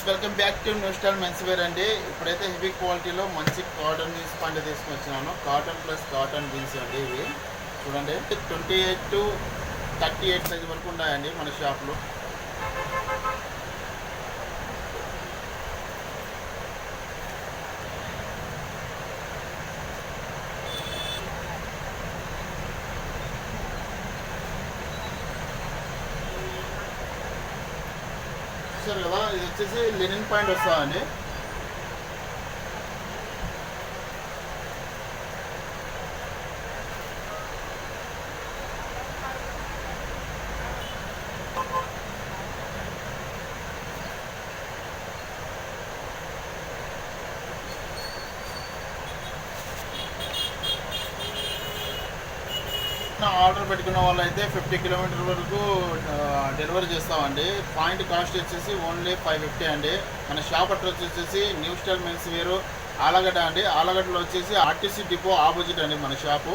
Welcome back to new style men's wear అండి. ఇప్పుడైతే heavy క్వాలిటీలో మంచి కాటన్ జీన్స్ ప్యాంట్ తీసుకొచ్చినాను. కాటన్ ప్లస్ కాటన్ జీన్స్ అండి ఇవి. చూడండి 28 to 38 సైజ్ వరకు ఉన్నాయండి మన షాప్లో. చూసారు కదా, ఇది వచ్చేసి లెనిన్ ప్యాంట్ వస్తుందండి. ఆర్డర్ పెట్టుకున్న వాళ్ళు అయితే 50 కిలోమీటర్ వరకు డెలివరీ చేస్తామండి. పాయింట్ కాస్ట్ వచ్చేసి ఓన్లీ 550 అండి. మన షాప్ అడ్రస్ వచ్చేసి న్యూ స్టైల్ మెన్స్ వేరు ఆలగడ్డ అండి. ఆలగడ్డలో వచ్చేసి ఆర్టీసీ డిపో ఆపోజిట్ అండి మన షాపు.